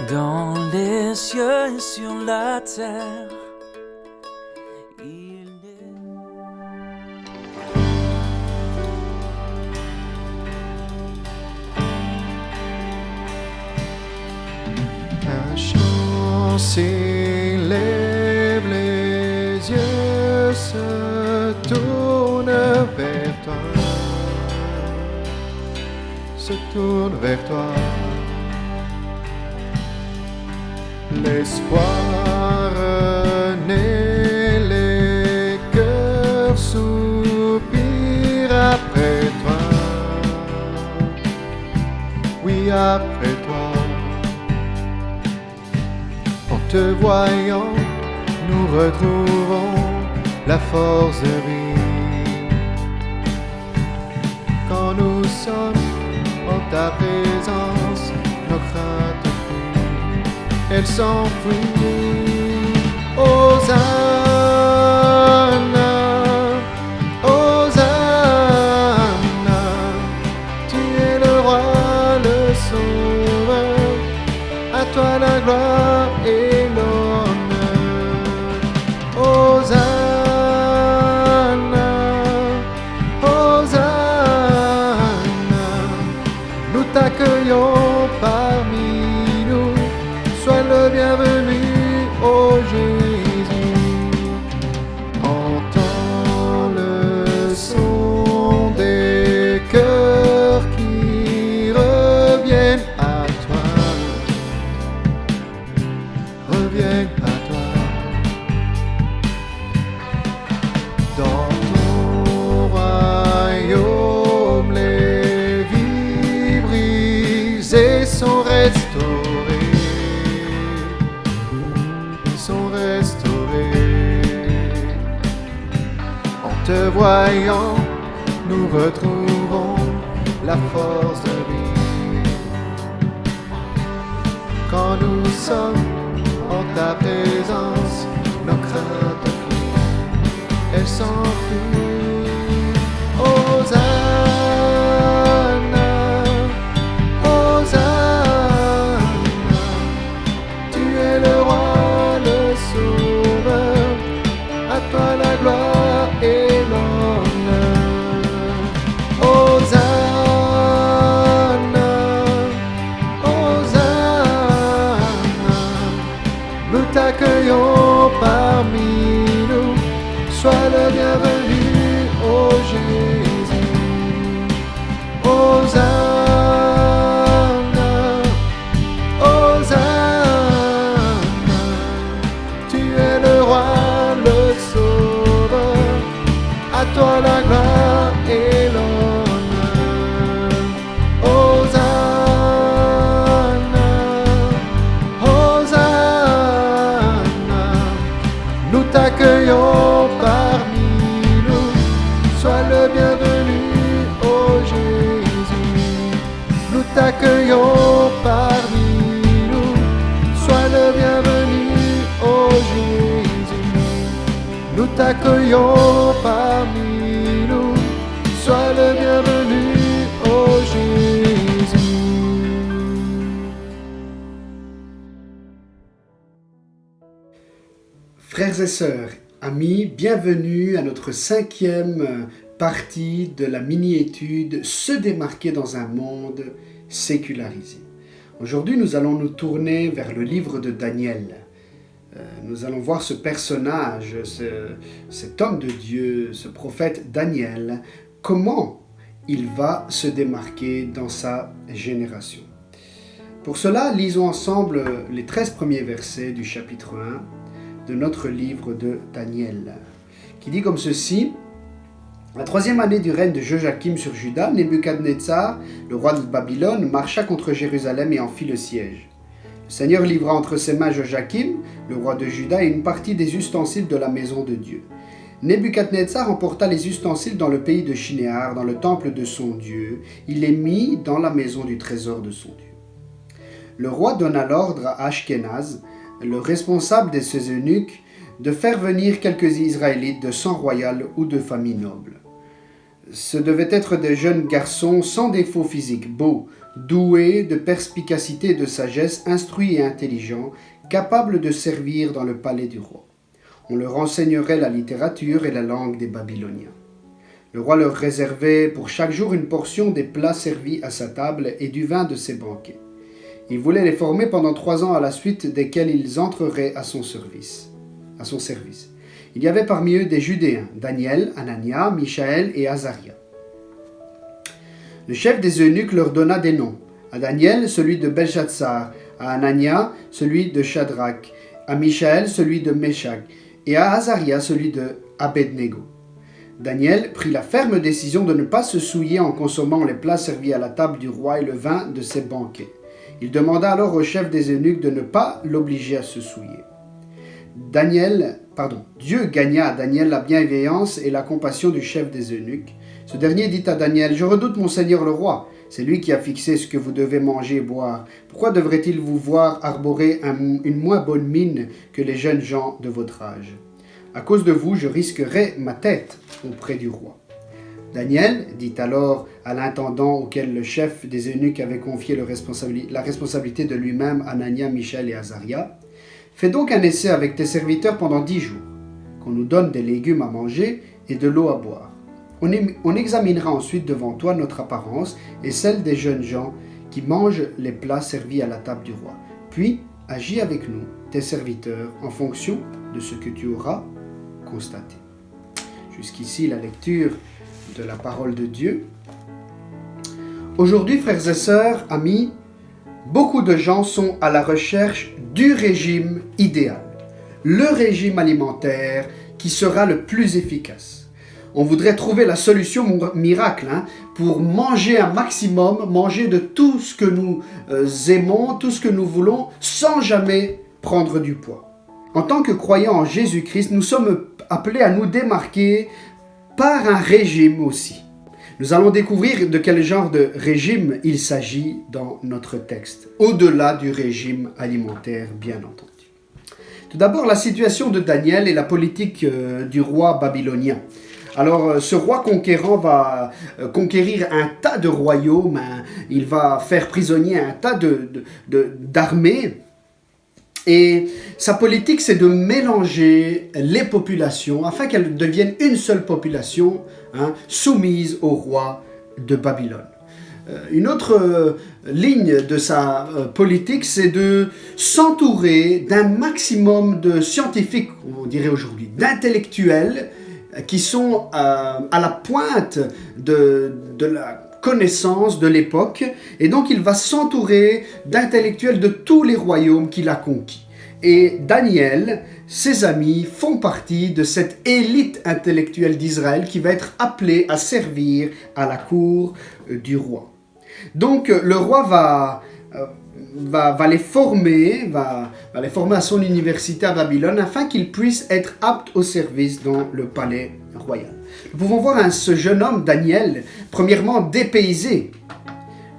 Dans les cieux et sur la terre, il est... Un chant s'élève, les yeux se tournent vers toi, se tournent vers toi. L'espoir renaît, les cœurs soupirent après toi. Oui, après toi. En te voyant, nous retrouvons la force de vivre. Quand nous sommes en ta présence, nos craintes elle s'enfuit. Hosanna, Hosanna, tu es le roi, le sauveur, à toi la gloire et l'honneur. Hosanna, Hosanna, nous t'accueillons parmi nous. Sois le bienvenu, ô Jésus. Entends le son des cœurs qui reviennent à toi. Reviennent à toi. Dans ton royaume, les vies brisées sont restaurées. En te voyant, nous retrouvons la force de vivre. Quand nous sommes en ta présence, nos craintes fuient, elles s'enfuient. Hosanna, Hosanna, tu es le roi, à toi la gloire et l'honneur. Hosanna, Hosanna, nous t'accueillons parmi nous. Sois le bienvenu, ô Jésus. Hosanna, Hosanna, tu es le roi, le sauveur, à toi la gloire et l'honneur. Hosanna, Hosanna, nous t'accueillons parmi nous. Sois le bienvenu, ô Jésus. Nous t'accueillons parmi nous. Sois le bienvenu, ô Jésus. Nous t'accueillons parmi nous. Sois le bienvenu, ô Jésus. Frères et sœurs, amis, bienvenue à notre 5e partie de la mini-étude « Se démarquer dans un monde sécularisé ». Aujourd'hui, nous allons nous tourner vers le livre de Daniel. Nous allons voir ce personnage, cet homme de Dieu, ce prophète Daniel, comment il va se démarquer dans sa génération. Pour cela, lisons ensemble les 13 premiers versets du chapitre 1 de notre livre de Daniel, qui dit comme ceci. La 3e année du règne de Joachim sur Juda, Nebuchadnezzar, le roi de Babylone, marcha contre Jérusalem et en fit le siège. Le Seigneur livra entre ses mains Joachim, le roi de Juda, et une partie des ustensiles de la maison de Dieu. Nebuchadnezzar emporta les ustensiles dans le pays de Shinéar, dans le temple de son Dieu. Il les mit dans la maison du trésor de son Dieu. Le roi donna l'ordre à Ashkenaz, le responsable de ses eunuques, de faire venir quelques Israélites de sang royal ou de famille noble. ce devaient être des jeunes garçons sans défaut physique, beaux, doués de perspicacité et de sagesse, instruits et intelligents, capables de servir dans le palais du roi. On leur enseignerait la littérature et la langue des Babyloniens. Le roi leur réservait pour chaque jour une portion des plats servis à sa table et du vin de ses banquets. Il voulait les former pendant 3 ans à la suite, desquels ils entreraient à son service. Il y avait parmi eux des Judéens, Daniel, Anania, Michaël et Azaria. Le chef des eunuques leur donna des noms. À Daniel, celui de Belchatsar, à Anania, celui de Shadrach, à Michaël, celui de Meshach, et à Azaria, celui de Abednego. Daniel prit la ferme décision de ne pas se souiller en consommant les plats servis à la table du roi et le vin de ses banquets. Il demanda alors au chef des eunuques de ne pas l'obliger à se souiller. Dieu gagna à Daniel la bienveillance et la compassion du chef des eunuques. Ce dernier dit à Daniel: « Je redoute mon seigneur le roi. C'est lui qui a fixé ce que vous devez manger et boire. Pourquoi devrait-il vous voir arborer une moins bonne mine que les jeunes gens de votre âge? À cause de vous, je risquerai ma tête auprès du roi. » Daniel dit alors à l'intendant auquel le chef des eunuques avait confié la responsabilité de lui-même, Anania, Michaël et Azaria: « Fais donc un essai avec tes serviteurs pendant 10 jours, qu'on nous donne des légumes à manger et de l'eau à boire. On examinera ensuite devant toi notre apparence et celle des jeunes gens qui mangent les plats servis à la table du roi. Puis agis avec nous, tes serviteurs, en fonction de ce que tu auras constaté. » Jusqu'ici la lecture de la parole de Dieu. Aujourd'hui, frères et sœurs, amis, beaucoup de gens sont à la recherche du régime idéal, le régime alimentaire qui sera le plus efficace. On voudrait trouver la solution miracle pour manger un maximum, manger de tout ce que nous aimons, tout ce que nous voulons, sans jamais prendre du poids. En tant que croyants en Jésus-Christ, nous sommes appelés à nous démarquer par un régime aussi. Nous allons découvrir de quel genre de régime il s'agit dans notre texte, au-delà du régime alimentaire, bien entendu. Tout d'abord, la situation de Daniel et la politique du roi babylonien. Alors, ce roi conquérant va conquérir un tas de royaumes, il va faire prisonnier un tas d'armées, et sa politique, c'est de mélanger les populations afin qu'elles deviennent une seule population soumise au roi de Babylone. Une autre ligne de sa politique, c'est de s'entourer d'un maximum de scientifiques, on dirait aujourd'hui, d'intellectuels, qui sont à la pointe de la connaissance de l'époque, et donc il va s'entourer d'intellectuels de tous les royaumes qu'il a conquis. Et Daniel, ses amis, font partie de cette élite intellectuelle d'Israël qui va être appelée à servir à la cour du roi. Donc le roi va les former à son université à Babylone afin qu'ils puissent être aptes au service dans le palais royal. Nous pouvons voir ce jeune homme, Daniel, premièrement dépaysé,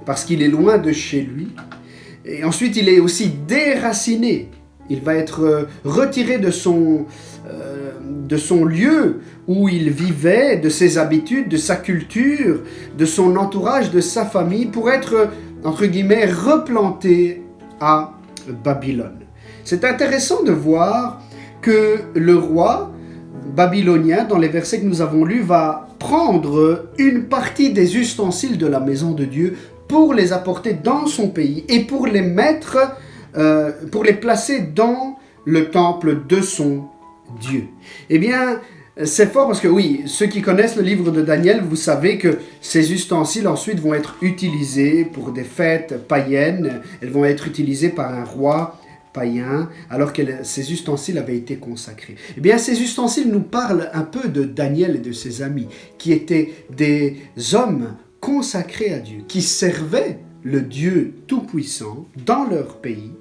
parce qu'il est loin de chez lui. Et ensuite, il est aussi déraciné. Il va être retiré de son lieu où il vivait, de ses habitudes, de sa culture, de son entourage, de sa famille, pour être, entre guillemets, replanté à Babylone. C'est intéressant de voir que le roi babylonien, dans les versets que nous avons lus, va prendre une partie des ustensiles de la maison de Dieu pour les apporter dans son pays et pour les placer dans le temple de son Dieu. Eh bien, c'est fort parce que oui, ceux qui connaissent le livre de Daniel, vous savez que ces ustensiles ensuite vont être utilisés pour des fêtes païennes. Elles vont être utilisées par un roi païen, alors que ces ustensiles avaient été consacrés. Eh bien, ces ustensiles nous parlent un peu de Daniel et de ses amis, qui étaient des hommes consacrés à Dieu, qui servaient le Dieu Tout-Puissant dans leur pays,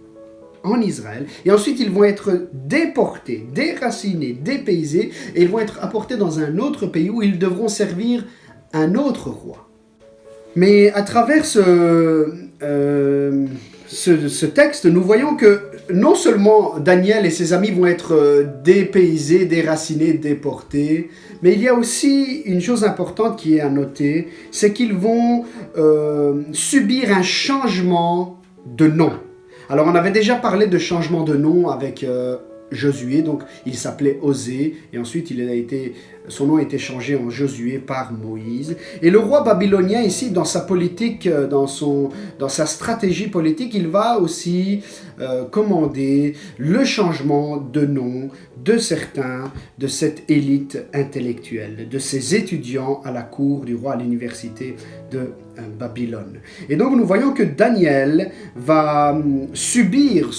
en Israël, et ensuite ils vont être déportés, déracinés, dépaysés, et ils vont être apportés dans un autre pays où ils devront servir un autre roi. Mais à travers ce texte, nous voyons que non seulement Daniel et ses amis vont être dépaysés, déracinés, déportés, mais il y a aussi une chose importante qui est à noter, c'est qu'ils vont subir un changement de nom. Alors on avait déjà parlé de changement de nom avec Josué, donc il s'appelait Osée, et ensuite son nom a été changé en Josué par Moïse. Et le roi babylonien ici, dans sa politique, dans sa stratégie politique, il va aussi commander le changement de nom de certains de cette élite intellectuelle, de ces étudiants à la cour du roi à l'université de Babylone. Et donc nous voyons que Daniel va subir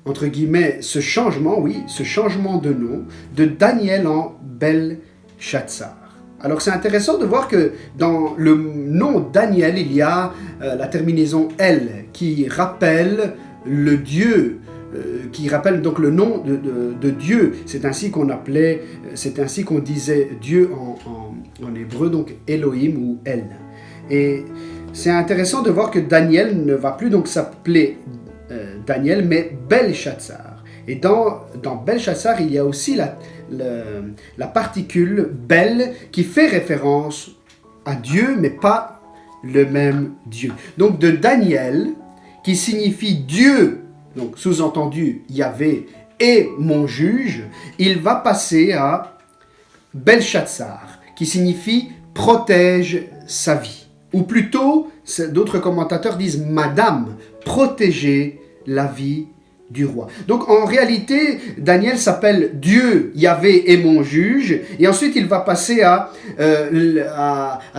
entre guillemets, ce changement de nom, de Daniel en Belshazzar. Alors c'est intéressant de voir que dans le nom Daniel, il y a la terminaison « El » qui rappelle le Dieu, qui rappelle donc le nom de Dieu. C'est ainsi qu'on disait Dieu en hébreu, donc Elohim ou El. Et c'est intéressant de voir que Daniel ne va plus donc s'appeler Daniel, mais Belshazzar. Et dans Belshazzar, il y a aussi la particule Bel qui fait référence à Dieu, mais pas le même Dieu. Donc de Daniel, qui signifie Dieu, donc sous-entendu Yahvé, et mon juge, il va passer à Belshazzar, qui signifie protège sa vie. Ou plutôt, d'autres commentateurs disent Madame, protéger la vie du roi. Donc en réalité, Daniel s'appelle Dieu, Yahvé et mon juge, et ensuite il va passer à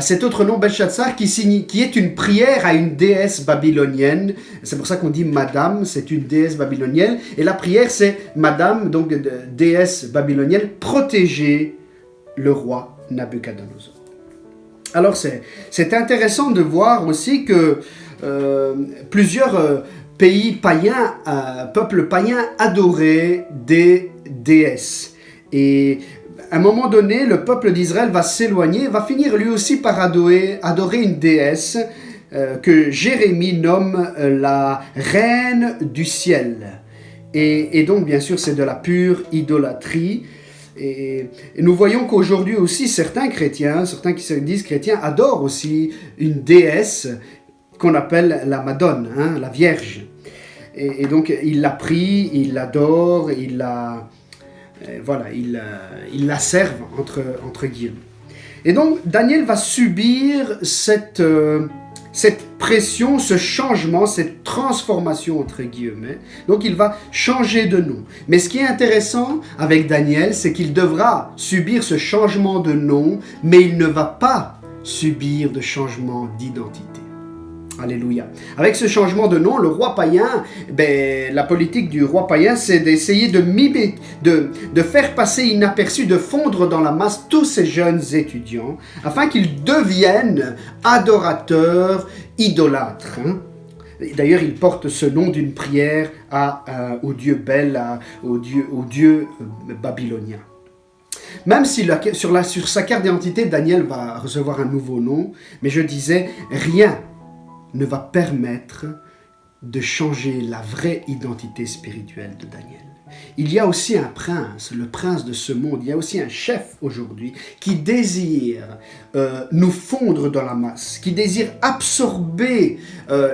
cet autre nom, Belshazzar, qui est une prière à une déesse babylonienne. C'est pour ça qu'on dit Madame, c'est une déesse babylonienne, et la prière c'est Madame, donc déesse babylonienne, protéger le roi Nabuchodonosor. Alors c'est intéressant de voir aussi que plusieurs pays païens, peuples païens adoraient des déesses. Et à un moment donné, le peuple d'Israël va s'éloigner, va finir lui aussi par adorer une déesse que Jérémie nomme la reine du ciel. Et donc, bien sûr, c'est de la pure idolâtrie. Et nous voyons qu'aujourd'hui aussi, certains qui se disent chrétiens, adorent aussi une déesse qu'on appelle la Madone, la Vierge. Et donc, il la prie, il l'adore, il la servent, entre guillemets. Et donc, Daniel va subir cette pression, ce changement, cette transformation, entre guillemets. Donc, il va changer de nom. Mais ce qui est intéressant avec Daniel, c'est qu'il devra subir ce changement de nom, mais il ne va pas subir de changement d'identité. Alléluia. Avec ce changement de nom, le roi païen, la politique du roi païen, c'est d'essayer de faire passer inaperçu, de fondre dans la masse tous ces jeunes étudiants, afin qu'ils deviennent adorateurs, idolâtres. D'ailleurs, il porte ce nom d'une prière au dieu Bel, au dieu babylonien. Même si sur sa carte d'identité, Daniel va recevoir un nouveau nom, mais je disais, rien ne va permettre de changer la vraie identité spirituelle de Daniel. Il y a aussi un prince, le prince de ce monde, il y a aussi un chef aujourd'hui qui désire nous fondre dans la masse, qui désire absorber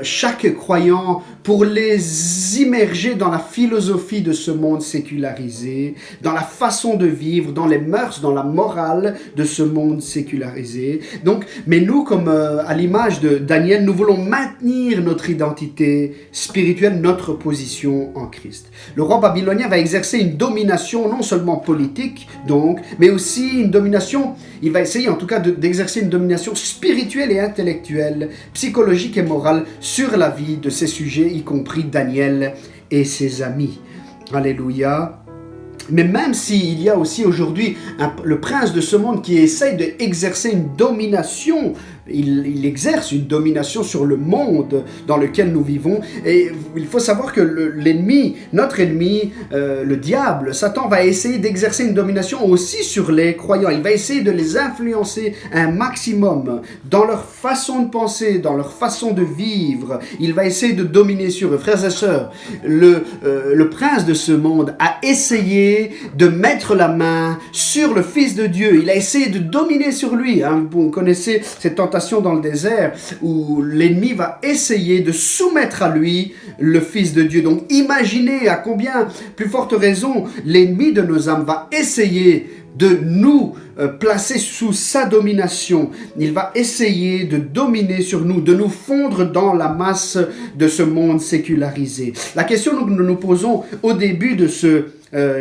chaque croyant pour les immerger dans la philosophie de ce monde sécularisé, dans la façon de vivre, dans les mœurs, dans la morale de ce monde sécularisé. Donc, mais nous, comme à l'image de Daniel, nous voulons maintenir notre identité spirituelle, notre position en Christ. Le roi babylonien va exercer une domination non seulement politique, donc, mais aussi une domination, il va essayer en tout cas d'exercer une domination spirituelle et intellectuelle, psychologique et morale sur la vie de ces sujets, y compris Daniel et ses amis. Alléluia. Mais même s'il y a aussi aujourd'hui le prince de ce monde qui essaye d'exercer une domination il exerce une domination sur le monde dans lequel nous vivons. Et il faut savoir que l'ennemi, notre ennemi, le diable, Satan, va essayer d'exercer une domination aussi sur les croyants. Il va essayer de les influencer un maximum dans leur façon de penser, dans leur façon de vivre. Il va essayer de dominer sur eux. Frères et sœurs, le prince de ce monde a essayé de mettre la main sur le Fils de Dieu. Il a essayé de dominer sur lui. Vous connaissez cette tentation dans le désert où l'ennemi va essayer de soumettre à lui le Fils de Dieu. Donc imaginez à combien plus forte raison l'ennemi de nos âmes va essayer de nous placer sous sa domination. Il va essayer de dominer sur nous, de nous fondre dans la masse de ce monde sécularisé. La question que nous nous posons au début de ce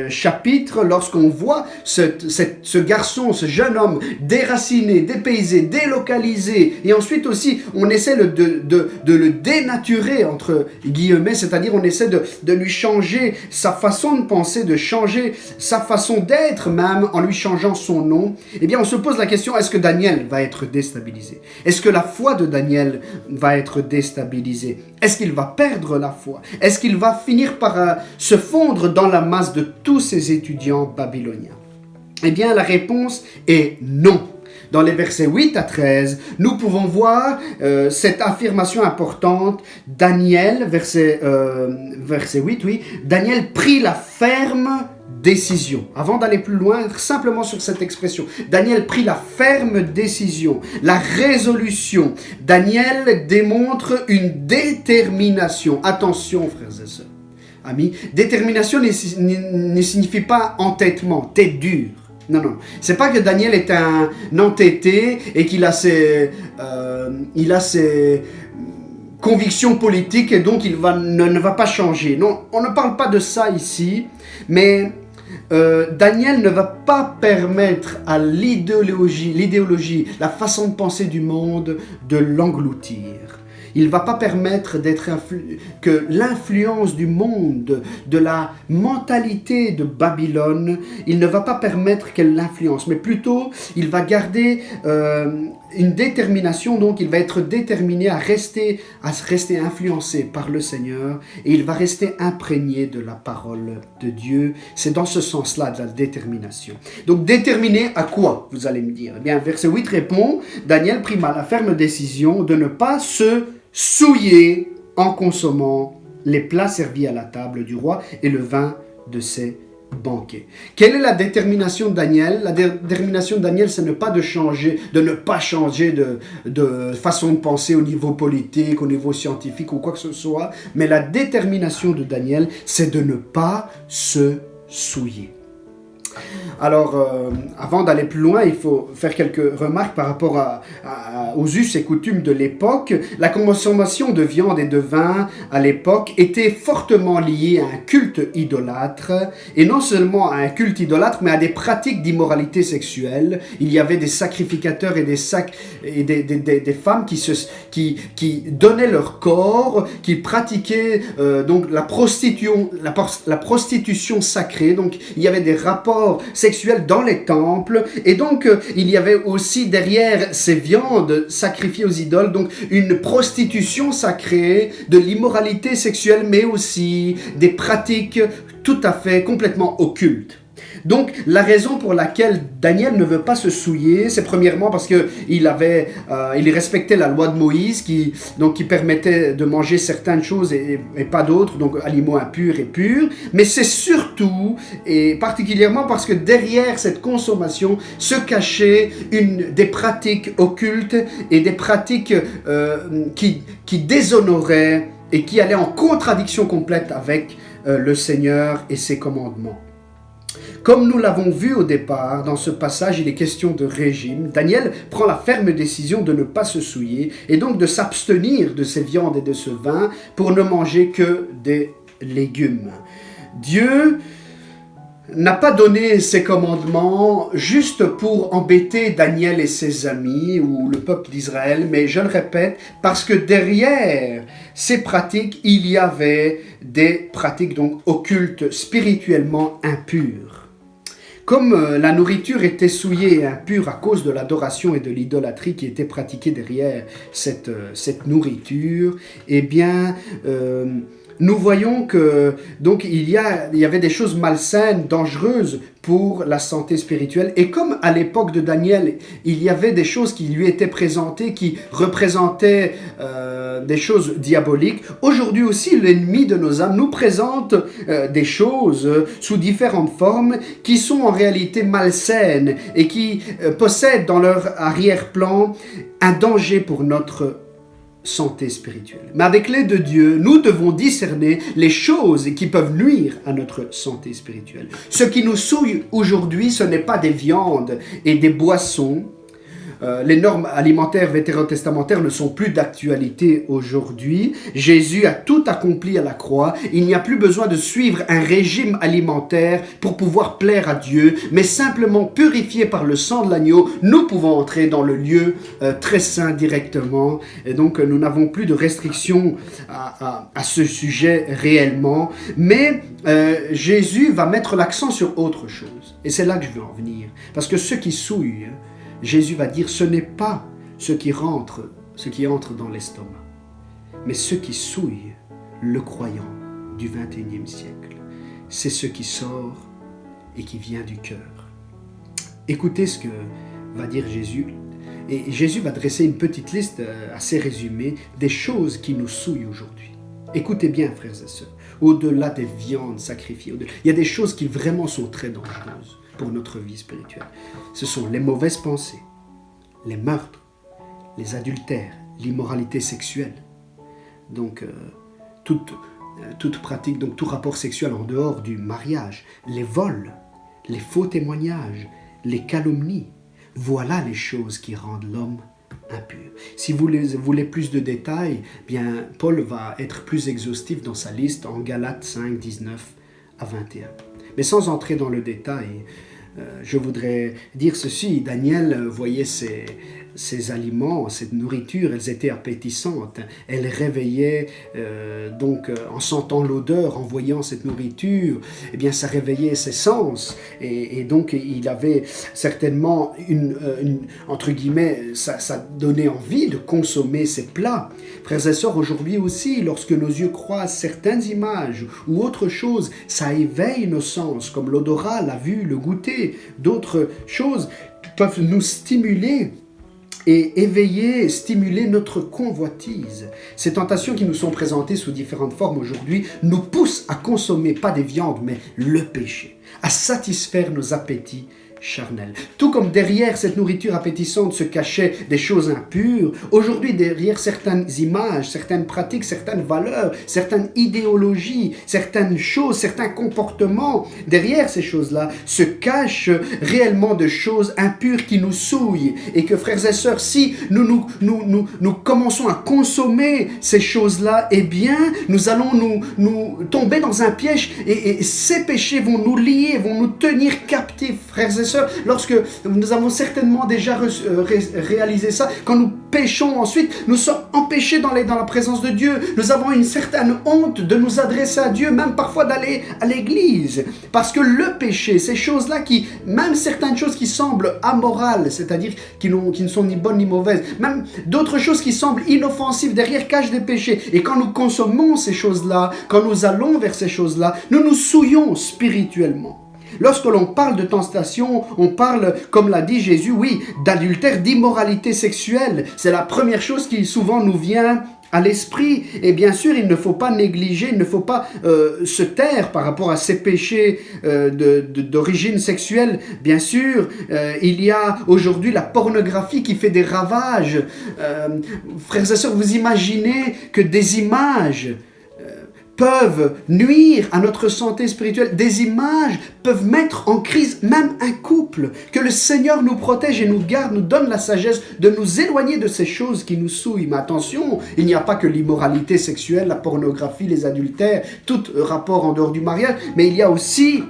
chapitre, lorsqu'on voit ce garçon, ce jeune homme déraciné, dépaysé, délocalisé, et ensuite aussi on essaie de le dénaturer entre guillemets, c'est-à-dire on essaie de lui changer sa façon de penser, de changer sa façon d'être même en lui changeant son nom. Eh bien on se pose la question, est-ce que Daniel va être déstabilisé? Est-ce que la foi de Daniel va être déstabilisée? Est-ce qu'il va perdre la foi? Est-ce qu'il va finir par se fondre dans la masse de tous ces étudiants babyloniens? Eh bien, la réponse est non. Dans les versets 8 à 13, nous pouvons voir cette affirmation importante. Daniel, verset 8, oui, Daniel prit la ferme décision. Avant d'aller plus loin, simplement sur cette expression. Daniel prit la ferme décision, la résolution. Daniel démontre une détermination. Attention, frères et sœurs, amis, détermination ne signifie pas entêtement, tête dure. Non, non. C'est pas que Daniel est un entêté et qu'il a ses convictions politiques et donc il ne va pas changer. Non, on ne parle pas de ça ici, mais Daniel ne va pas permettre à l'idéologie, la façon de penser du monde de l'engloutir. Il ne va pas permettre que l'influence du monde, de la mentalité de Babylone, il ne va pas permettre qu'elle l'influence, mais plutôt il va garder une détermination, donc il va être déterminé à rester influencé par le Seigneur et il va rester imprégné de la parole de Dieu. C'est dans ce sens-là de la détermination. Donc déterminé à quoi, vous allez me dire? Eh bien, verset 8 répond, Daniel prit la ferme décision de ne pas se souiller en consommant les plats servis à la table du roi et le vin de ses banquets. Quelle est la détermination de Daniel? La détermination de Daniel, c'est ne pas changer de façon de penser au niveau politique, au niveau scientifique ou quoi que ce soit, mais la détermination de Daniel, c'est de ne pas se souiller. Alors, avant d'aller plus loin, il faut faire quelques remarques par rapport aux us et coutumes de l'époque. La consommation de viande et de vin à l'époque était fortement liée à un culte idolâtre, et non seulement à un culte idolâtre, mais à des pratiques d'immoralité sexuelle. Il y avait des sacrificateurs et des femmes qui donnaient leur corps, qui pratiquaient donc la prostitution sacrée. Donc, il y avait des rapports sexuels dans les temples, et donc il y avait aussi derrière ces viandes sacrifiées aux idoles, donc une prostitution sacrée, de l'immoralité sexuelle, mais aussi des pratiques tout à fait complètement occultes. Donc, la raison pour laquelle Daniel ne veut pas se souiller, c'est premièrement parce qu'il respectait la loi de Moïse qui permettait de manger certaines choses et pas d'autres, donc aliments impurs et purs. Mais c'est surtout et particulièrement parce que derrière cette consommation se cachaient des pratiques occultes et des pratiques qui déshonoraient et qui allaient en contradiction complète avec le Seigneur et ses commandements. Comme nous l'avons vu au départ, dans ce passage, il est question de régime. Daniel prend la ferme décision de ne pas se souiller et donc de s'abstenir de ces viandes et de ce vin pour ne manger que des légumes. Dieu n'a pas donné ses commandements juste pour embêter Daniel et ses amis ou le peuple d'Israël, mais je le répète, parce que derrière ces pratiques, il y avait des pratiques donc occultes, spirituellement impures. Comme la nourriture était souillée et impure à cause de l'adoration et de l'idolâtrie qui était pratiquée derrière cette nourriture, eh bien, nous voyons que donc il y avait des choses malsaines, dangereuses pour la santé spirituelle. Et comme à l'époque de Daniel, il y avait des choses qui lui étaient présentées, qui représentaient des choses diaboliques, aujourd'hui aussi l'ennemi de nos âmes nous présente des choses sous différentes formes qui sont en réalité malsaines et qui possèdent dans leur arrière-plan un danger pour notre santé spirituelle. Mais avec l'aide de Dieu, nous devons discerner les choses qui peuvent nuire à notre santé spirituelle. Ce qui nous souille aujourd'hui, ce n'est pas des viandes et des boissons. Les normes alimentaires vétérotestamentaires ne sont plus d'actualité aujourd'hui. Jésus a tout accompli à la croix. Il n'y a plus besoin de suivre un régime alimentaire pour pouvoir plaire à Dieu, mais simplement purifié par le sang de l'agneau, nous pouvons entrer dans le lieu très saint directement. Et donc nous n'avons plus de restrictions à ce sujet réellement. Mais Jésus va mettre l'accent sur autre chose. Et c'est là que je veux en venir. Parce que ce qui souille, Jésus va dire, ce n'est pas ce qui entre dans l'estomac, mais ce qui souille le croyant du XXIe siècle. C'est ce qui sort et qui vient du cœur. Écoutez ce que va dire Jésus. Et Jésus va dresser une petite liste assez résumée des choses qui nous souillent aujourd'hui. Écoutez bien, frères et sœurs, au-delà des viandes sacrifiées, il y a des choses qui vraiment sont très dangereuses pour notre vie spirituelle. Ce sont les mauvaises pensées, les meurtres, les adultères, l'immoralité sexuelle. Donc, toute pratique, donc tout rapport sexuel en dehors du mariage, les vols, les faux témoignages, les calomnies. Voilà les choses qui rendent l'homme impur. Si vous voulez plus de détails, bien Paul va être plus exhaustif dans sa liste en Galates 5, 19 à 21. Mais sans entrer dans le détail, je voudrais dire ceci. Daniel voyait ces aliments, cette nourriture, elles étaient appétissantes. Elles réveillaient, en sentant l'odeur, en voyant cette nourriture, eh bien, ça réveillait ses sens. Et donc, il avait certainement entre guillemets, ça donnait envie de consommer ces plats. Frères et sœurs, aujourd'hui aussi, lorsque nos yeux croisent certaines images ou autre chose, ça éveille nos sens, comme l'odorat, la vue, le goûter, d'autres choses peuvent nous stimuler et éveiller, stimuler notre convoitise. Ces tentations qui nous sont présentées sous différentes formes aujourd'hui nous poussent à consommer pas des viandes, mais le péché, à satisfaire nos appétits charnel. Tout comme derrière cette nourriture appétissante se cachaient des choses impures, aujourd'hui derrière certaines images, certaines pratiques, certaines valeurs, certaines idéologies, certaines choses, certains comportements, derrière ces choses-là se cachent réellement de choses impures qui nous souillent. Et que frères et sœurs, si nous commençons à consommer ces choses-là, eh bien nous allons nous tomber dans un piège et ces péchés vont nous lier, vont nous tenir captifs, frères et sœurs, lorsque nous avons certainement déjà réalisé ça, quand nous péchons ensuite, nous sommes empêchés dans la présence de Dieu. Nous avons une certaine honte de nous adresser à Dieu, même parfois d'aller à l'église. Parce que le péché, ces choses-là même certaines choses qui semblent amorales, c'est-à-dire qui ne sont ni bonnes ni mauvaises, même d'autres choses qui semblent inoffensives, derrière cachent des péchés. Et quand nous consommons ces choses-là, quand nous allons vers ces choses-là, nous nous souillons spirituellement. Lorsque l'on parle de tentation, on parle, comme l'a dit Jésus, oui, d'adultère, d'immoralité sexuelle. C'est la première chose qui souvent nous vient à l'esprit. Et bien sûr, il ne faut pas négliger, il ne faut pas se taire par rapport à ces péchés d'origine sexuelle. Bien sûr, il y a aujourd'hui la pornographie qui fait des ravages. Frères et sœurs, vous imaginez que des images peuvent nuire à notre santé spirituelle. Des images peuvent mettre en crise même un couple. Que le Seigneur nous protège et nous garde, nous donne la sagesse de nous éloigner de ces choses qui nous souillent. Mais attention, il n'y a pas que l'immoralité sexuelle, la pornographie, les adultères, tout rapport en dehors du mariage, mais il y a aussi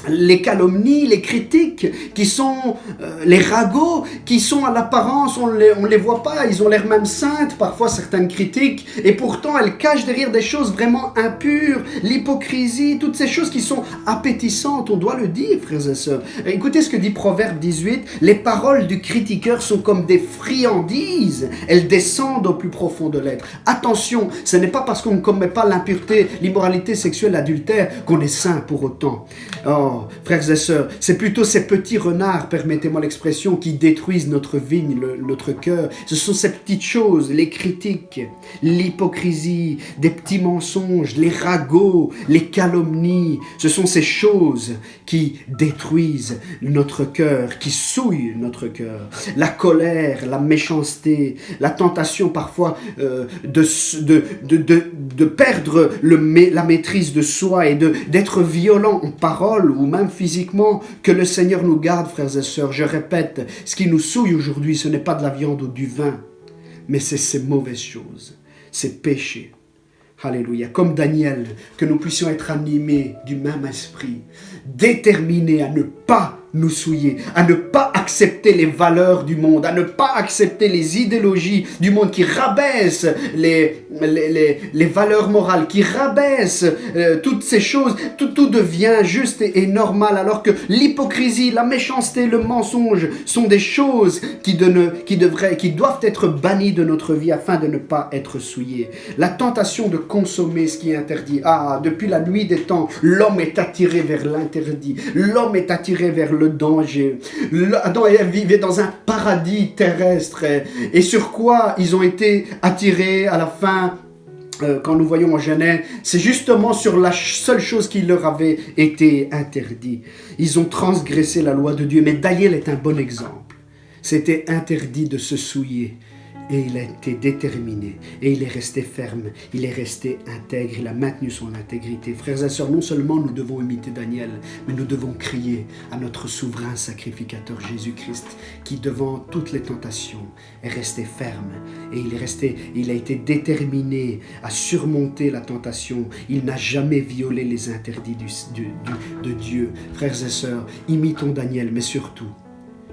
les calomnies, les critiques, qui sont les ragots, qui sont à l'apparence, on les voit pas, ils ont l'air même saintes, parfois certaines critiques, et pourtant elles cachent derrière des choses vraiment impures, l'hypocrisie, toutes ces choses qui sont appétissantes, on doit le dire, frères et sœurs. Écoutez ce que dit Proverbe 18, les paroles du critiqueur sont comme des friandises, elles descendent au plus profond de l'être. Attention, ce n'est pas parce qu'on ne commet pas l'impureté, l'immoralité sexuelle, l'adultère, qu'on est saint pour autant. Oh, frères et sœurs, c'est plutôt ces petits renards, permettez-moi l'expression, qui détruisent notre vigne, notre cœur. Ce sont ces petites choses, les critiques, l'hypocrisie, des petits mensonges, les ragots, les calomnies. Ce sont ces choses qui détruisent notre cœur, qui souillent notre cœur. La colère, la méchanceté, la tentation parfois de perdre la maîtrise de soi et d'être violent en parole ou même physiquement. Que le Seigneur nous garde, frères et sœurs. Je répète, ce qui nous souille aujourd'hui, ce n'est pas de la viande ou du vin, mais c'est ces mauvaises choses, ces péchés. Alléluia. Comme Daniel, que nous puissions être animés du même esprit, déterminés à ne pas nous souiller, à ne pas accepter les valeurs du monde, à ne pas accepter les idéologies du monde qui rabaissent les valeurs morales, qui rabaissent toutes ces choses. Tout devient juste et normal, alors que l'hypocrisie, la méchanceté, le mensonge sont des choses qui doivent être bannies de notre vie afin de ne pas être souillés. La tentation de consommer ce qui est interdit. Depuis la nuit des temps, l'homme est attiré vers l'interdit. L'homme est attiré vers le danger. Adam et Ève vivaient dans un paradis terrestre. Et sur quoi ils ont été attirés à la fin, quand nous voyons en Genèse, c'est justement sur la seule chose qui leur avait été interdit. Ils ont transgressé la loi de Dieu. Mais Daniel est un bon exemple. C'était interdit de se souiller. Et il a été déterminé, et il est resté ferme, il est resté intègre, il a maintenu son intégrité. Frères et sœurs, non seulement nous devons imiter Daniel, mais nous devons crier à notre souverain sacrificateur Jésus-Christ, qui devant toutes les tentations est resté ferme, et il a été déterminé à surmonter la tentation. Il n'a jamais violé les interdits de Dieu. Frères et sœurs, imitons Daniel, mais surtout,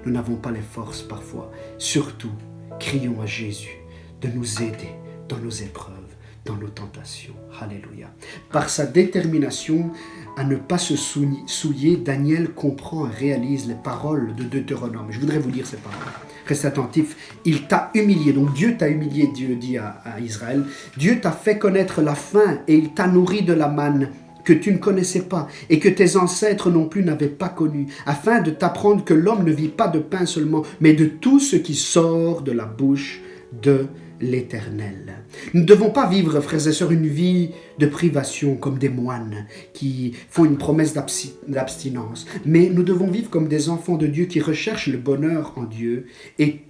nous n'avons pas les forces parfois, surtout, crions à Jésus de nous aider dans nos épreuves, dans nos tentations. Alléluia. Par sa détermination à ne pas se souiller, Daniel comprend et réalise les paroles de Deutéronome. Je voudrais vous lire ces paroles. Restez attentifs. Il t'a humilié. Donc Dieu t'a humilié, Dieu dit à Israël. Dieu t'a fait connaître la faim et il t'a nourri de la manne que tu ne connaissais pas et que tes ancêtres non plus n'avaient pas connu, afin de t'apprendre que l'homme ne vit pas de pain seulement, mais de tout ce qui sort de la bouche de l'Éternel. Nous ne devons pas vivre, frères et sœurs, une vie de privation comme des moines qui font une promesse d'abstinence, mais nous devons vivre comme des enfants de Dieu qui recherchent le bonheur en Dieu et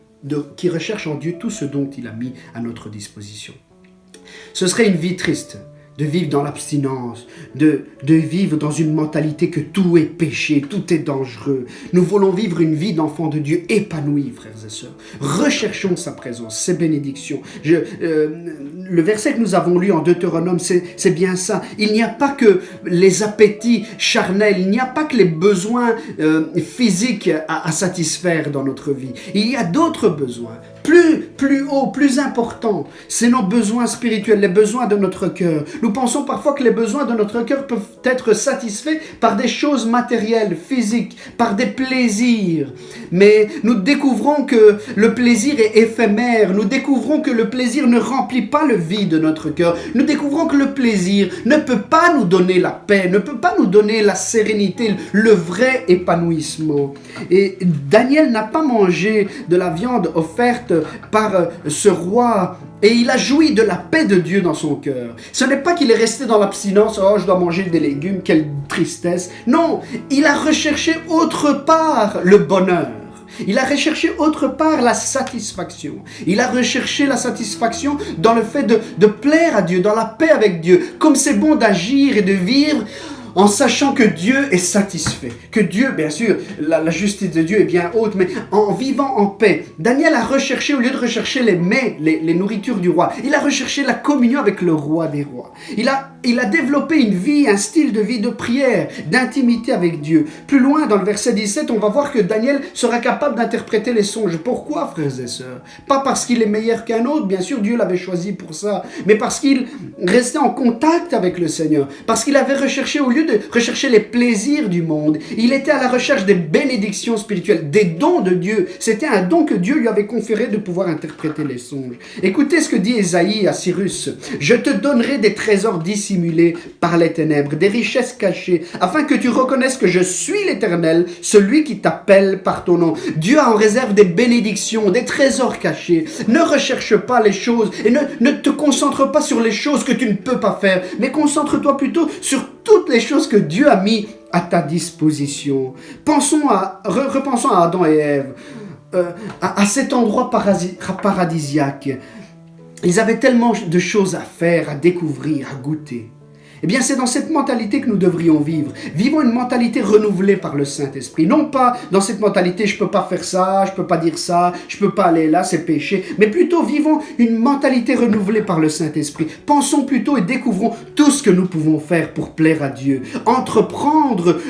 qui recherchent en Dieu tout ce dont il a mis à notre disposition. Ce serait une vie triste de vivre dans l'abstinence, de vivre dans une mentalité que tout est péché, tout est dangereux. Nous voulons vivre une vie d'enfants de Dieu épanouie, frères et sœurs. Recherchons sa présence, ses bénédictions. Le verset que nous avons lu en Deutéronome, c'est bien ça. Il n'y a pas que les appétits charnels, il n'y a pas que les besoins physiques à satisfaire dans notre vie. Il y a d'autres besoins, plus hauts, plus importants. C'est nos besoins spirituels, les besoins de notre cœur. Nous pensons parfois que les besoins de notre cœur peuvent être satisfaits par des choses matérielles, physiques, par des plaisirs. Mais nous découvrons que le plaisir est éphémère. Nous découvrons que le plaisir ne remplit pas le vide de notre cœur. Nous découvrons que le plaisir ne peut pas nous donner la paix, ne peut pas nous donner la sérénité, le vrai épanouissement. Et Daniel n'a pas mangé de la viande offerte par ce roi et il a joui de la paix de Dieu dans son cœur. Ce n'est pas qu'il est resté dans l'abstinence, je dois manger des légumes, quelle tristesse. Non, il a recherché autre part le bonheur. Il a recherché autre part la satisfaction. Il a recherché la satisfaction dans le fait de plaire à Dieu, dans la paix avec Dieu. Comme c'est bon d'agir et de vivre en sachant que Dieu est satisfait, que Dieu, bien sûr, la justice de Dieu est bien haute, mais en vivant en paix. Daniel a recherché, au lieu de rechercher les mets, les nourritures du roi, il a recherché la communion avec le roi des rois. Il a développé une vie, un style de vie de prière, d'intimité avec Dieu. Plus loin, dans le verset 17, on va voir que Daniel sera capable d'interpréter les songes. Pourquoi, frères et sœurs? Pas parce qu'il est meilleur qu'un autre, bien sûr, Dieu l'avait choisi pour ça, mais parce qu'il restait en contact avec le Seigneur, parce qu'il avait recherché, au lieu de rechercher les plaisirs du monde, il était à la recherche des bénédictions spirituelles, des dons de Dieu. C'était un don que Dieu lui avait conféré de pouvoir interpréter les songes. Écoutez ce que dit Ésaïe à Cyrus. « Je te donnerai des trésors dissimulés par les ténèbres, des richesses cachées, afin que tu reconnaisses que je suis l'Éternel, celui qui t'appelle par ton nom. » Dieu a en réserve des bénédictions, des trésors cachés. Ne recherche pas les choses et ne te concentre pas sur les choses que tu ne peux pas faire, mais concentre-toi plutôt sur toutes les choses que Dieu a mis à ta disposition. Repensons à Adam et Ève, à cet endroit paradisiaque. Ils avaient tellement de choses à faire, à découvrir, à goûter. Eh bien, c'est dans cette mentalité que nous devrions vivre. Vivons une mentalité renouvelée par le Saint-Esprit. Non pas dans cette mentalité, je ne peux pas faire ça, je ne peux pas dire ça, je ne peux pas aller là, c'est péché. Mais plutôt, vivons une mentalité renouvelée par le Saint-Esprit. Pensons plutôt et découvrons tout ce que nous pouvons faire pour plaire à Dieu. Entreprendre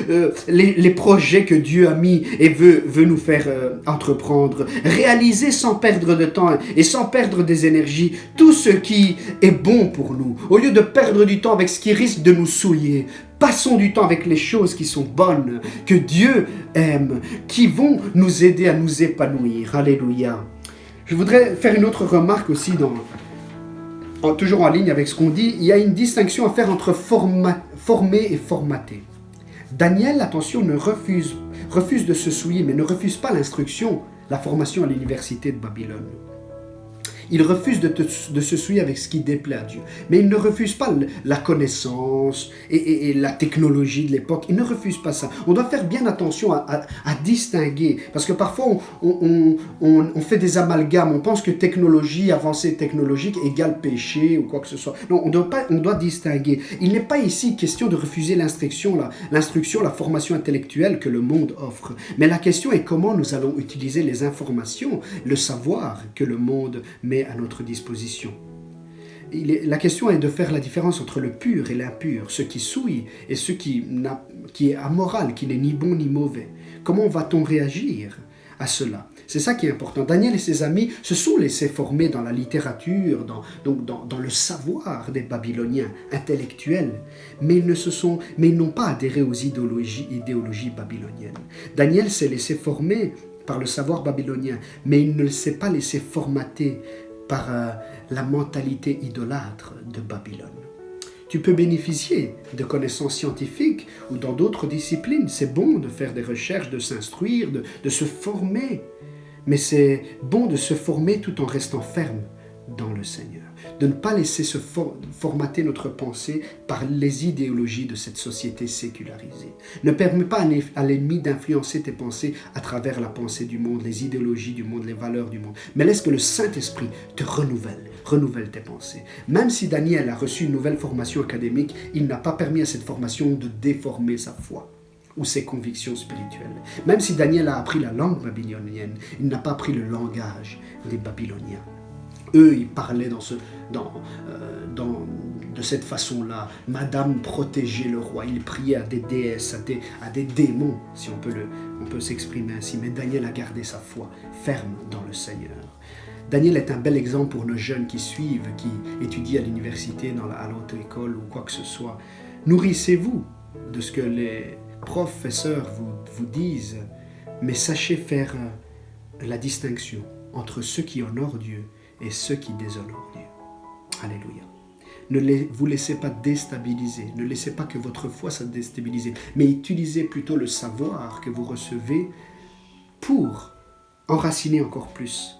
les projets que Dieu a mis et veut nous faire entreprendre. Réaliser sans perdre de temps et sans perdre des énergies tout ce qui est bon pour nous. Au lieu de perdre du temps avec ce qui risque de nous souiller, passons du temps avec les choses qui sont bonnes, que Dieu aime, qui vont nous aider à nous épanouir. Alléluia. Je voudrais faire une autre remarque aussi, toujours en ligne avec ce qu'on dit. Il y a une distinction à faire entre former et formater. Daniel, attention, refuse de se souiller, mais ne refuse pas l'instruction, la formation à l'université de Babylone. Il refuse de se souiller avec ce qui déplaît à Dieu. Mais il ne refuse pas la connaissance et la technologie de l'époque. Il ne refuse pas ça. On doit faire bien attention à distinguer. Parce que parfois, on fait des amalgames. On pense que technologie, avancée technologique égale péché ou quoi que ce soit. Non, on doit distinguer. Il n'est pas ici question de refuser l'instruction, la formation intellectuelle que le monde offre. Mais la question est comment nous allons utiliser les informations, le savoir que le monde met à notre disposition. La question est de faire la différence entre le pur et l'impur, ce qui souille et ce qui est amoral, qui n'est ni bon ni mauvais. Comment va-t-on réagir à cela? C'est ça qui est important. Daniel et ses amis se sont laissés former dans la littérature, dans le savoir des Babyloniens intellectuels, mais ils n'ont pas adhéré aux idéologies babyloniennes. Daniel s'est laissé former par le savoir babylonien, mais il ne s'est pas laissé formater par la mentalité idolâtre de Babylone. Tu peux bénéficier de connaissances scientifiques ou dans d'autres disciplines. C'est bon de faire des recherches, de s'instruire, de se former. Mais c'est bon de se former tout en restant ferme dans le Seigneur. De ne pas laisser se formater notre pensée par les idéologies de cette société sécularisée. Ne permets pas à l'ennemi d'influencer tes pensées à travers la pensée du monde, les idéologies du monde, les valeurs du monde. Mais laisse que le Saint-Esprit te renouvelle tes pensées. Même si Daniel a reçu une nouvelle formation académique, il n'a pas permis à cette formation de déformer sa foi ou ses convictions spirituelles. Même si Daniel a appris la langue babylonienne, il n'a pas appris le langage des Babyloniens. Eux, ils parlaient de cette façon-là. Madame protégeait le roi. Ils priaient à des déesses, à des démons, si on peut s'exprimer ainsi. Mais Daniel a gardé sa foi ferme dans le Seigneur. Daniel est un bel exemple pour nos jeunes qui suivent, qui étudient à l'université, à l'auto-école ou quoi que ce soit. Nourrissez-vous de ce que les professeurs vous disent, mais sachez faire la distinction entre ceux qui honorent Dieu et ceux qui déshonorent Dieu. Alléluia. Ne vous laissez pas déstabiliser, ne laissez pas que votre foi soit déstabilisée, mais utilisez plutôt le savoir que vous recevez pour enraciner encore plus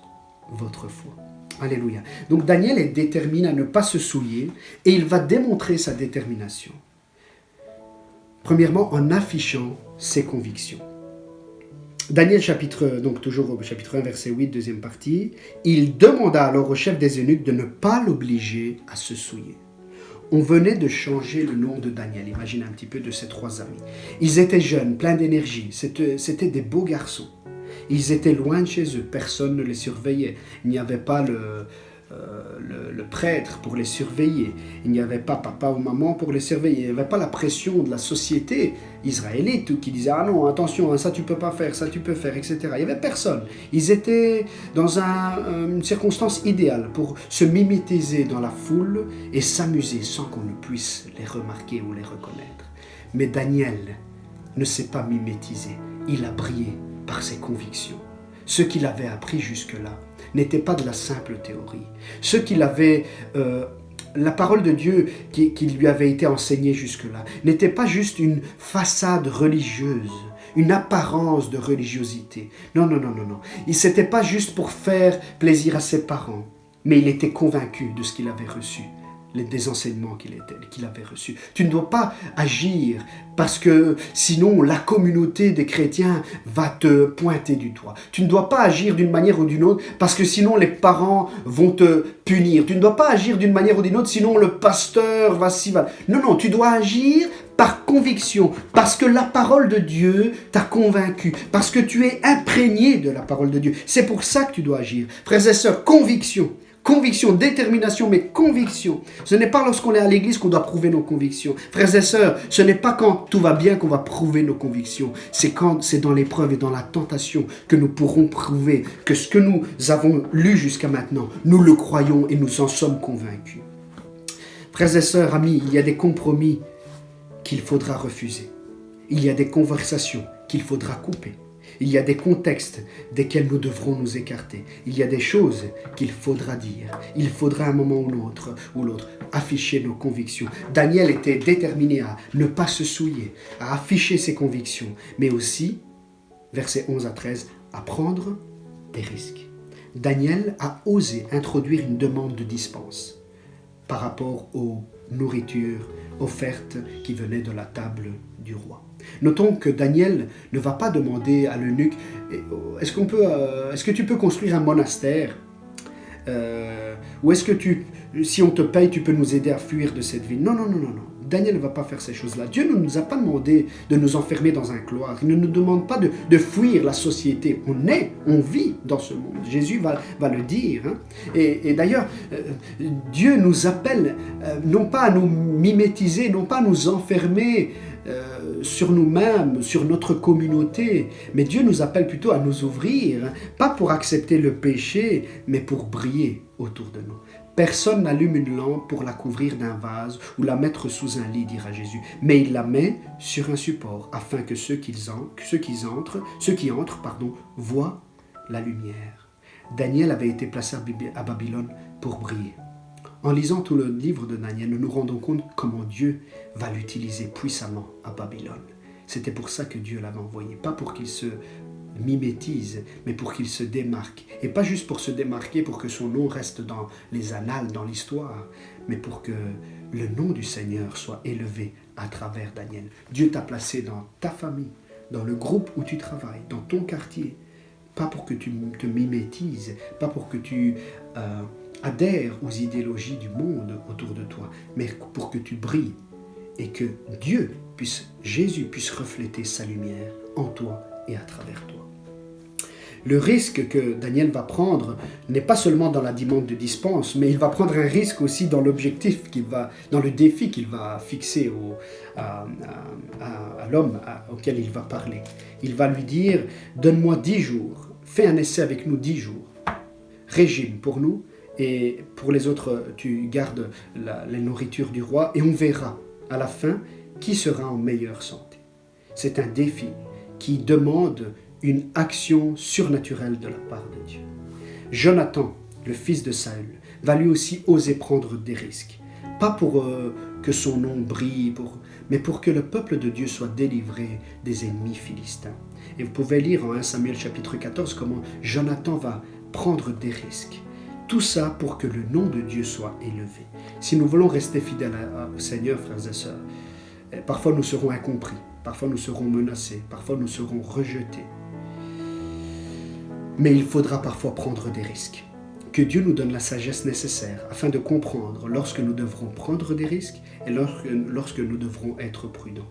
votre foi. Alléluia. Donc Daniel est déterminé à ne pas se souiller et il va démontrer sa détermination. Premièrement, en affichant ses convictions. Daniel, toujours au chapitre 1, verset 8, deuxième partie, il demanda alors au chef des eunuques de ne pas l'obliger à se souiller. On venait de changer le nom de Daniel. Imagine un petit peu de ces 3 amis. Ils étaient jeunes, pleins d'énergie. C'était des beaux garçons. Ils étaient loin de chez eux. Personne ne les surveillait. Il n'y avait pas le prêtre pour les surveiller. Il n'y avait pas papa ou maman pour les surveiller. Il n'y avait pas la pression de la société israélite qui disait « Ah non, attention, ça tu peux pas faire, ça tu peux faire, etc. » Il n'y avait personne. Ils étaient dans une circonstance idéale pour se mimétiser dans la foule et s'amuser sans qu'on ne puisse les remarquer ou les reconnaître. Mais Daniel ne s'est pas mimétisé. Il a brillé par ses convictions. Ce qu'il avait appris jusque-là n'était pas de la simple théorie. Ce qu'il avait, la parole de Dieu qui lui avait été enseignée jusque-là, n'était pas juste une façade religieuse, une apparence de religiosité. Non. C'était pas juste pour faire plaisir à ses parents, mais il était convaincu de ce qu'il avait reçu, des enseignements qu'il avait reçus. Tu ne dois pas agir parce que sinon la communauté des chrétiens va te pointer du doigt. Tu ne dois pas agir d'une manière ou d'une autre parce que sinon les parents vont te punir. Tu ne dois pas agir d'une manière ou d'une autre sinon le pasteur va s'y va. Non, tu dois agir par conviction, parce que la parole de Dieu t'a convaincu, parce que tu es imprégné de la parole de Dieu. C'est pour ça que tu dois agir. Frères et sœurs, conviction. Conviction, détermination, mais conviction. Ce n'est pas lorsqu'on est à l'église qu'on doit prouver nos convictions. Frères et sœurs, ce n'est pas quand tout va bien qu'on va prouver nos convictions. C'est quand c'est dans l'épreuve et dans la tentation que nous pourrons prouver que ce que nous avons lu jusqu'à maintenant, nous le croyons et nous en sommes convaincus. Frères et sœurs, amis, il y a des compromis qu'il faudra refuser. Il y a des conversations qu'il faudra couper. Il y a des contextes desquels nous devrons nous écarter. Il y a des choses qu'il faudra dire. Il faudra à un moment ou l'autre afficher nos convictions. Daniel était déterminé à ne pas se souiller, à afficher ses convictions, mais aussi, versets 11 à 13, à prendre des risques. Daniel a osé introduire une demande de dispense par rapport aux nourritures offertes qui venaient de la table du roi. Notons que Daniel ne va pas demander à l'eunuque « Est-ce que tu peux construire un monastère ou est-ce que si on te paye, tu peux nous aider à fuir de cette ville ?» Non. Daniel ne va pas faire ces choses-là. Dieu ne nous a pas demandé de nous enfermer dans un cloître. Il ne nous demande pas de fuir la société. On vit dans ce monde. Jésus va le dire. Et d'ailleurs, Dieu nous appelle non pas à nous mimétiser, non pas à nous enfermer sur nous-mêmes, sur notre communauté, mais Dieu nous appelle plutôt à nous ouvrir, pas pour accepter le péché, mais pour briller autour de nous. Personne n'allume une lampe pour la couvrir d'un vase ou la mettre sous un lit, dira Jésus, mais il la met sur un support afin que ceux qui entrent, voient la lumière. Daniel avait été placé à Babylone pour briller. En lisant tout le livre de Daniel, nous nous rendons compte comment Dieu va l'utiliser puissamment à Babylone. C'était pour ça que Dieu l'avait envoyé, pas pour qu'il se mimétise, mais pour qu'il se démarque. Et pas juste pour se démarquer, pour que son nom reste dans les annales, dans l'histoire, mais pour que le nom du Seigneur soit élevé à travers Daniel. Dieu t'a placé dans ta famille, dans le groupe où tu travailles, dans ton quartier, pas pour que tu te mimétises, pas pour que tu adhères aux idéologies du monde autour de toi, mais pour que tu brilles et que Jésus puisse refléter sa lumière en toi et à travers toi. Le risque que Daniel va prendre n'est pas seulement dans la demande de dispense, mais il va prendre un risque aussi dans l'objectif dans le défi qu'il va fixer à l'homme auquel il va parler. Il va lui dire « Donne-moi 10 jours, fais un essai avec nous 10 jours, régime pour nous, et pour les autres, tu gardes la nourriture du roi, et on verra à la fin qui sera en meilleure santé. » C'est un défi qui demande une action surnaturelle de la part de Dieu. Jonathan, le fils de Saül, va lui aussi oser prendre des risques. Pas pour que son nom brille, mais pour que le peuple de Dieu soit délivré des ennemis philistins. Et vous pouvez lire en 1 Samuel chapitre 14 comment Jonathan va prendre des risques. Tout ça pour que le nom de Dieu soit élevé. Si nous voulons rester fidèles au Seigneur, frères et sœurs, parfois nous serons incompris, parfois nous serons menacés, parfois nous serons rejetés. Mais il faudra parfois prendre des risques. Que Dieu nous donne la sagesse nécessaire afin de comprendre lorsque nous devrons prendre des risques et lorsque nous devrons être prudents.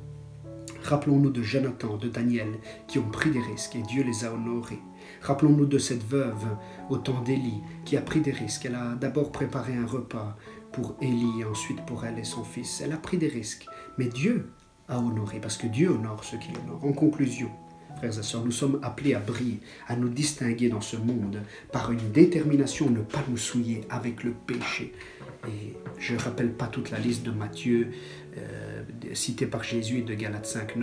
Rappelons-nous de Jonathan, de Daniel, qui ont pris des risques et Dieu les a honorés. Rappelons-nous de cette veuve au temps d'Élie qui a pris des risques. Elle a d'abord préparé un repas pour Élie et ensuite pour elle et son fils. Elle a pris des risques, mais Dieu a honoré parce que Dieu honore ceux qui l'honorent. En conclusion, frères et sœurs, nous sommes appelés à briller, à nous distinguer dans ce monde par une détermination à ne pas nous souiller avec le péché. Et je ne rappelle pas toute la liste de Matthieu citée par Jésus et de Galates 5,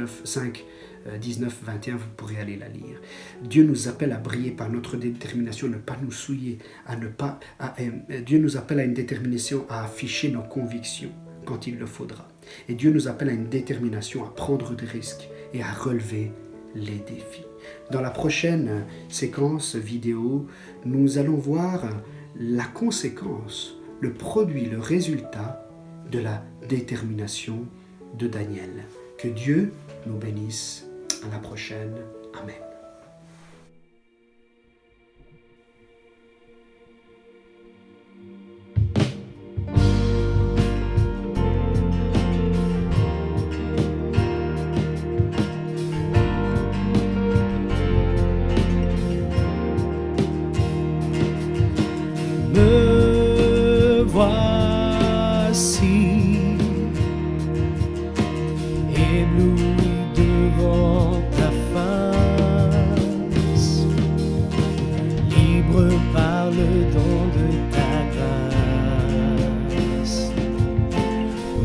19, 21, vous pourrez aller la lire. Dieu nous appelle à briller par notre détermination, à ne pas nous souiller, Dieu nous appelle à une détermination à afficher nos convictions quand il le faudra. Et Dieu nous appelle à une détermination à prendre des risques et à relever les défis. Dans la prochaine séquence vidéo, nous allons voir la conséquence, le produit, le résultat de la détermination de Daniel. Que Dieu nous bénisse. À la prochaine. Amen. Me voici ébloui devant ta face, libre par le don de ta grâce.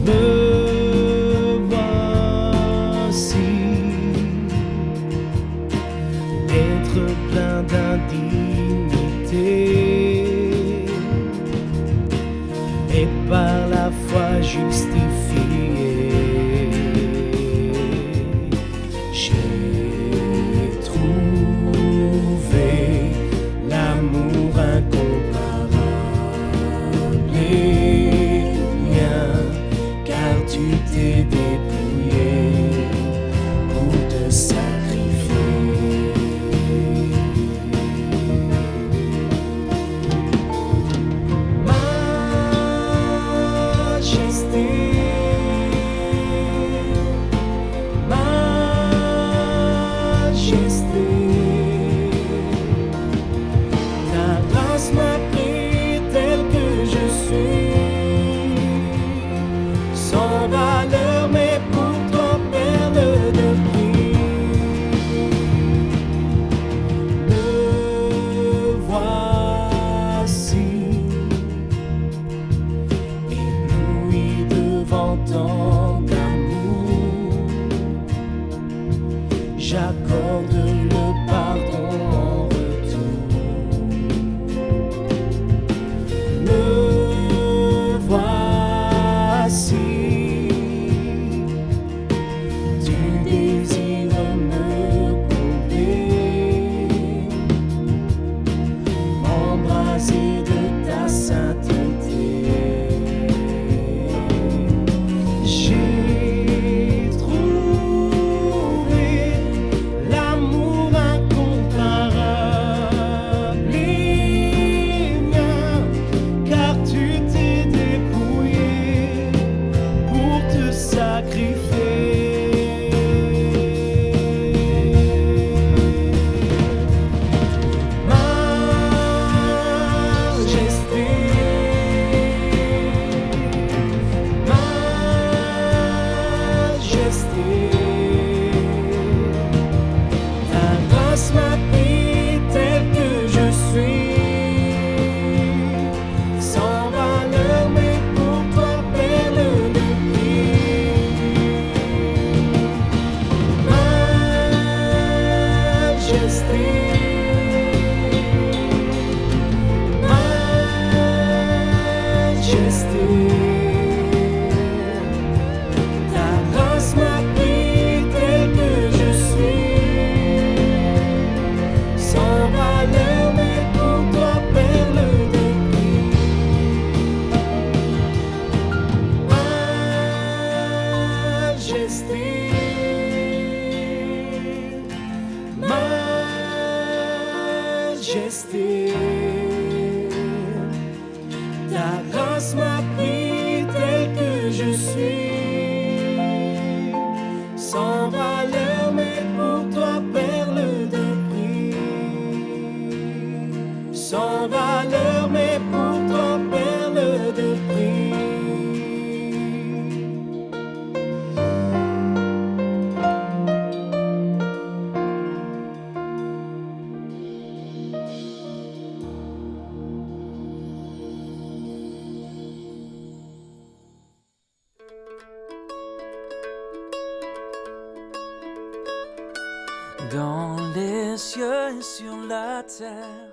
Me voici être plein d'indignité et par la foi justifié. J'ai trouvé l'amour incomparable et mien, car tu t'es dépouillé pour te sacrifier. Majesté, Ta grâce m'a pris tel que je suis, sans valeur, mais pour toi, perle de prix. Sans valeur, mais pour toi, perle de prix. Dans les cieux et sur la terre,